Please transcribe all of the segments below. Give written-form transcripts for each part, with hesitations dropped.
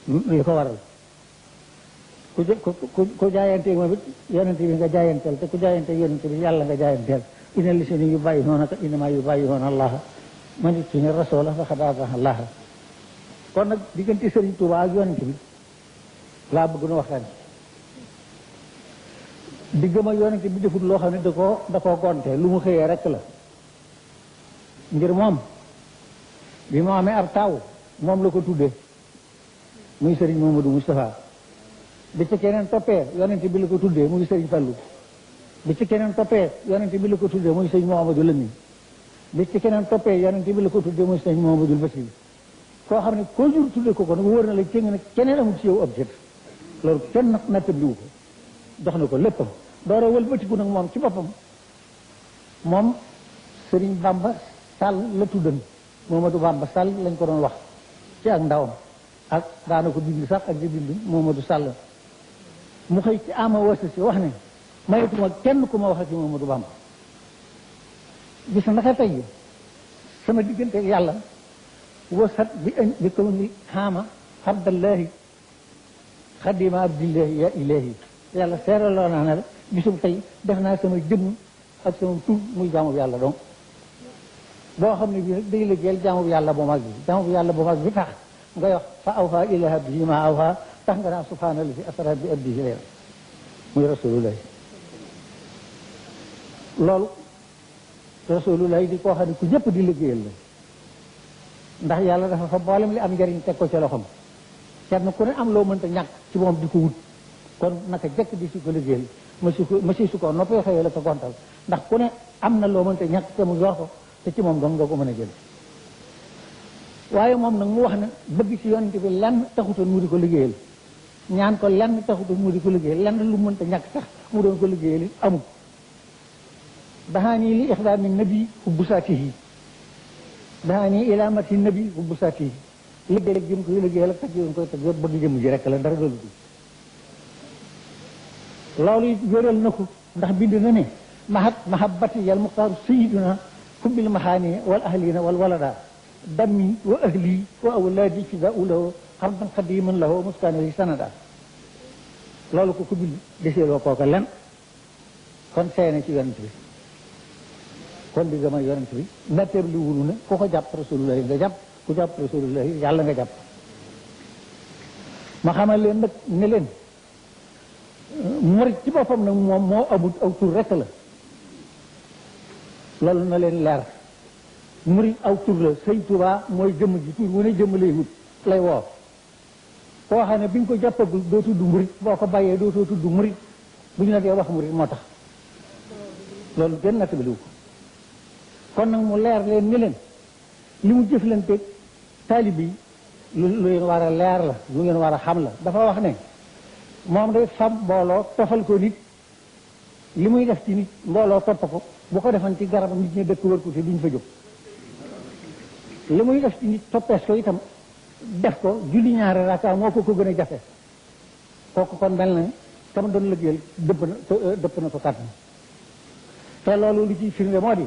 li ko waral ku jaayanteeg moom it yonent bi nga jaayanteel te ku jaayanteeg yonent bi yàlla nga jaayanteel inna lisini yu bàyyi noona ka innama yu bàyyi noona allaha man it suñu rasoola faqad ata'a allaha kon nag diggante Sëriñ Tuubaa ak yonent bi laa bëgg na waxtaan diggam ak yonent bi defut loo xam ne da koo gonte lu mu xëyee rek la ngir moom bi mu amee ab taaw moom la ko tuddee muy Sëriñ Mamadou Moustapha bi ci keneen toppee yonent bi la ko tuddee muy Sëriñ Fallu bi ci keneen toppee yonent bi la ko tuddee muy Sëriñ Mouhamadou Lamine bi ci keneen toppee yonent bi la ko tuddee muy Sëriñ Mouhamadou Bassir koo xam ne koo jur tuddee ko nag wóor na la cëng ne keneen amul ci yow objet loolu kenn nattabliwu ko jox na ko léppam doora wëlbatiku nag moom ci boppam moom Sëriñ Bamba Sall la tuddan Momadou Bamba Sall lañ ko doon wax ci ak ndawam ak daana ko bind sax ak di bind Momadou Sall mu xëy ci ama wasa si wax ne mayetuma kenn ku ma wax ci Momadou Bamba gis naka tey sama diggante ak yàlla wasat bi kaw ni xaama abdallahi xadima abdillahi ya ilahi yàlla seeraloo naa ne bisum tey def naa sama jëmm ak sama tur muy jaamu yàlla donc boo xam ne bii nag day liggéeyal jaamu yàlla bu mag bi jaamu yàlla bu mag bi tax nga wax fa awha ila abdihi ma awha tax nga naa subhaanallahi asra bi abdihi layla muy rasulullahi loolu rasulullahi di koo xam ne ku ñëpp di liggéeyal la ndax yàlla dafa fa mboolem li am njëriñ teg ko ci loxoom kenn ku ne am loo mënta ñàkk ci moom di ko wut kon naka jekk di si ko liggéeyal ma si su ko noppee xëyee la ko gontal ndax ku ne am na loo mënta ñàkk te mu yor ko te ci moom dong nga ko mën a jël waaye moom nag mu wax ne bëgg ci yonent bi lenn taxutoon mu di ko liggéeyal ñaan ko lenn taxutoon mu di ko liggéeyal lenn lu mënta ñàkk sax mu doon ko liggéeyal it amul daxaanii li ixdaami nabi hubbu saatihi daxaanii ilaamati nabi hubbu saatihi liggéeyal ak jëm koy liggéeyal ak tag yoon koy tag yëpp bëgg jëm ji rek la dara doolu loolu it wéral na ko ndax bind na ne mahabbati yal muxtaaru sayiduna hubbil maxaani wal ahlina wal walada dammi wa ahli wa awlaadi fidaau lahu xarban xadiman lahu muskaani sanada loolu ko ku bind deseeloo kooka len kon seene ci yonent bi kon di gëm a yonent bi natteeb li wunu ne ku ko jàpp rasulullahi nga jàpp ku jàpp rasulullahi yàlla nga jàpp ma xamal leen nag ne leen murit ci boppam nag moom moo amut aw tur rek la loolu na leen leer murit aw tur la Sëñ Tuubaa mooy jëmm ji tur wu ne jëmm lay wut lay woo koo xam ne bi nga ko jàppagul doo tudd murit boo ko bàyyee dootoo tudd murit bu ñu la dee wax murit moo tax loolu kenn nattabiliwu ko kon nag mu leer leen ni leen li mu jëflanteeg taalib yi lu ngeen war a leer la lu ngeen war a xam la dafa wax ne moom day fam mbooloo tofal ko nit li muy def ci nit mbooloo topp ko bu ko defan ci garabam nit ñi dëkk wër ko te duñ fa jóg li muy def ci nit toppees ko itam def ko julli ñaari raka moo ko gën a jafe kooku kon mel na tam doon liggéeyal dëpp na ko kàttan te loolu li ciy firnde moo di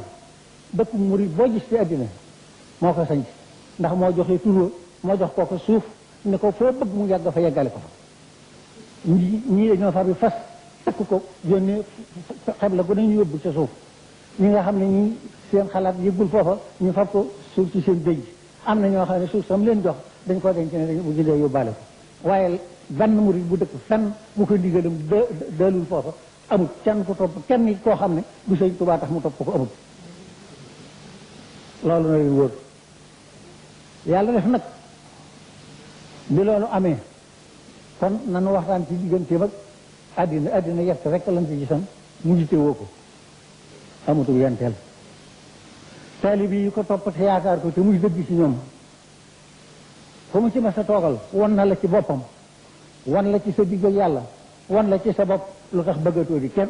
dëkk murid boo gis ci àddina moo ko sañ ndax moo joxe tur moo jox kooku suuf ne ko foo bëgg mu yàgg fa yeggale ko fa ñii dañoo far bi fas takk ko yónnee xeb la gën a ñu yóbbu ca suuf ñi nga xam ne ñi seen xalaat yëggul foofa ñu fab ko suuf ci seen dëj am na ñoo xam ne suuf sam leen jox dañ ko denc ne dañ bu jëlee yóbbaale ko waaye benn murid bu dëkk fenn bu ko ndigalam daalul foofa amul kenn ku topp kenn nit koo xam ne du Sëñ Tuubaa tax mu topp ko amul loolu na leen wóor yàlla def nag bi loolu amee kon nanu waxtaan ci digganteem ak àddina yett rek lañ ci gisan mu jite woo ko amatul yenteel taalib yi ko topp te yaakaar ko te muy dëgg ci ñoom fu mu ci mas a toogal wan na la ci boppam wan la ci sa digg ak yàlla wan la ci sa bopp lu tax bëggatoo di kenn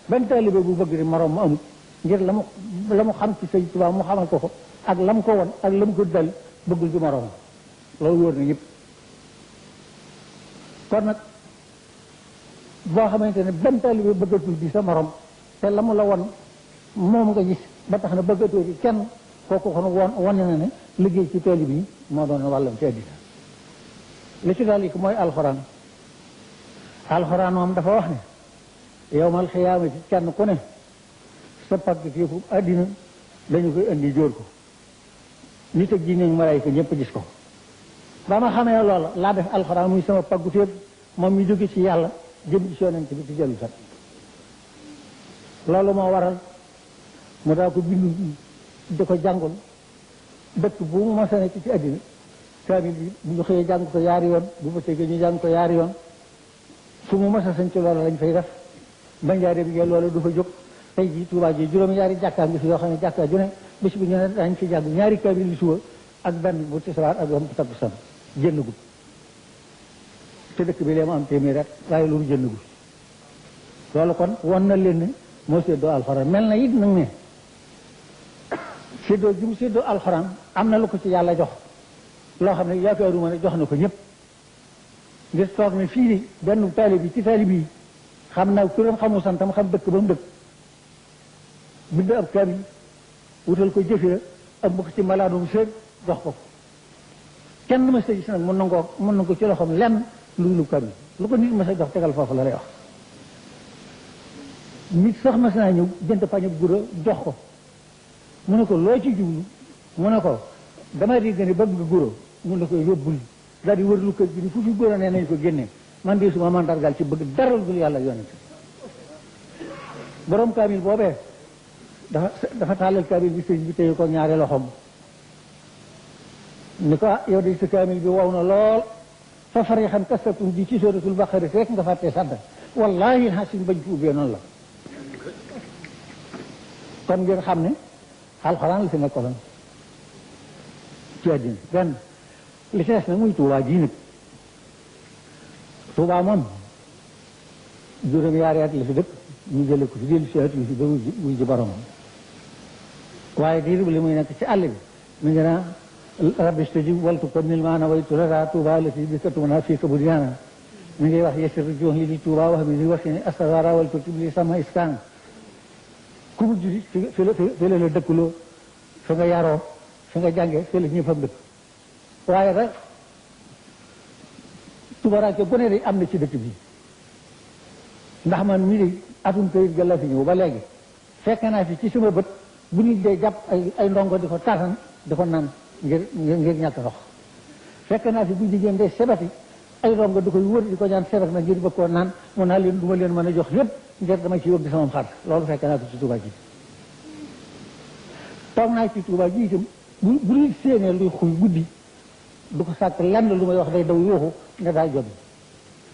benn taalibe bu bëgg di moroom mu amut ngir la mu xam ci Sëñ Tuubaa mu xamal ko ak la mu ko won ak la mu ko dal bëggul ci moroom loolu wóor na ñëpp kon nag boo xamante ne benn taalibe bëggatul di sa morom te la mu la won moom nga gis ba tax na bëggatoo ci kenn kooku kon wane na ne liggéey ci taalibe yi moo doon wàllam ci àddina li ci daal ko mooy alxuraan alxuraan moom dafa wax ne yowmal xiyaamati kenn ku ne sa pàgg téefu àddina dañu koy indi jóor ko nit ak jinne ak malaayika ñëpp gis ko ba ma xamee loola laa def alxuraan muy sama pàggu téef moom mi jóge ci yàlla jëm ci yonent bi ci jëlu sat loolu moo waral mu daa ko bindu di ko jàngul dëkk bu mu masa nekk ci àddina kaamil bi bu ñu xëyee jàng ko yaari yoon bu bëccëgee ñu jàng ko yaari yoon fu mu masa sañ ci loolu lañ fay def banjaare bi ngeen loolu du fa jóg tey ji Tuubaa ji juróom-ñaari jàkkaa ngi fi yoo xam ne jàkkaa ju ne bés bu ñu ne dañ fi jàng ñaari kaamil li suba ak benn bu tisbaar ak bu takkusaan jënd gu te dëkk bi lee mu am téeméer rek waaye loolu jënd gu loolu kon won na leen ne moo séddoo alxuraan mel na it nag ne séddoo ji mu séddoo alxuraan am na lu ko ci yàlla jox loo xam ne yaakaaruma ne jox na ko ñëpp ngir toog ne fii ni benn taalib bi ci taalib yi xam naa turam xamu santam xam dëkk ba mu dëkk bind ab kaamil wutal ko jëfee ëmb ko ci malaanum sëg jox ko kenn ma sa gis nag mën na ko ci loxoom lenn lu kaamil lu ko nit ma sa jox tegal foofu la lay wax nit sax mas naa ñëw jënd pañu gura jox ko mu ne ko loo ci jublu mu ne ko dama dégg ne bëgg nga guro mun na koy yóbbul daal di wër lu kër gi ni fu fi guro nee nañ ko génne man de suma mandargal ci bëgg daral dul yàlla yonent borom kaamil boobee dafa tàllal kaamil bi sëñ bi téye ko ñaari loxoom ni ko yow de sa kaamil bi wow na lool fa farixan kastatum ji ci suratul baqara rek nga fàttee sadda wallahi xasin bañ ko ubbee noonu la kon ngeen xam ne alxuraan la fi nekkoon ci àddina benn li ci des nag muy Tuubaa ji nag Tuubaa moom juróom-ñaari at la fi dëkk ñu jële ko fi dellu si at yi fi ba wuy ji boromam waaye diir bi li muy nekk ci àll bi mi ngi naa rabbi stajib waltu ko nil maana waytu lata Tuubaa la fi bi katuna fii ka budyaana mi ngi wax yesir jox yi li Tuubaa wax mi li wax ni astagara waltu tibli sama iskaan ku mu juri fi la la dëkkuloo fi nga yaroo fi nga jàngee fi la ñëppam dëkk waaye rek tubaraake gone de am na ci dëkk bi ndax man mii de atum kayit ga la fi ñëw ba léegi fekk naa fi ci sama bët bu nit dee jàpp ay ndongo di ko taatan di ko naan ngir ñàkk ndox fekk naa fi bu jigéen dee sebati ay ndongo di koy wër di ko ñaan sebat na ngir bëgg koo naan mun naa leen du ma leen mën a jox yépp ngir dama ci wëgg sama xar loolu fekk naa ko ci Tuubaa ji toog naa ci Tuubaa ji itam bu luy séenee luy xuy guddi du ko sàkk lenn lu may wax day daw yooxu ne daa jot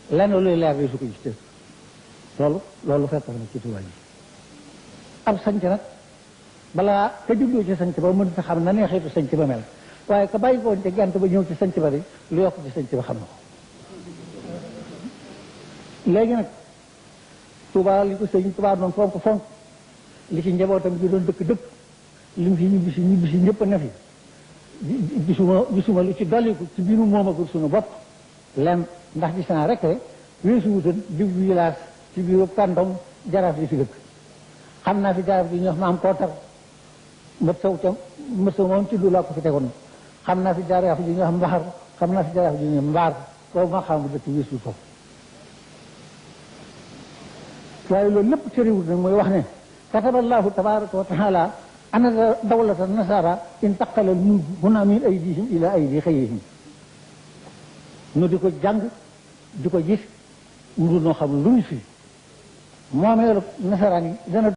lenn luy leer day su ko gis loolu fekk na ci Tuubaa ji ab sanc nag balaa ka juddoo ci sanc ba mënut a xam na neexitu sanc ba mel waaye ka bàyyi ko woon ci gent ba ñëw ci sanc ba de lu yokk ci sanc ba xam na ko léegi nag Tuubaa li ko sëñ Tuubaa doon fonk li ci njabootam gi doon dëkk li mu fi ñibbisi ñëpp ne fi gisuma lu ci dolliku ci biiru moomagul suñu bopp lenn ndax gis naa rek weesu wutan di village ci biiru kàndong jaraaf yi fi dëkk xam naa fi jaraaf yi ñu wax maam kootar mët saw moom ci du laa ko fi tegoon xam naa fi jaraaf yi ñu wax mbaxar xam naa fi jaraaf yi ñu wax mbaar boobu ma xam bu dëkk weesu foofu waaye loolu lépp cëriwut nag mooy wax ne kataballahu tabaraka wa taala ana dawlata nasara intaqala al-mulk huna min aydihim ila aydi xayrihim nu di ko jàng di ko gis mu dul noo xam lu ñu fi moomeelu nasaraan yi dana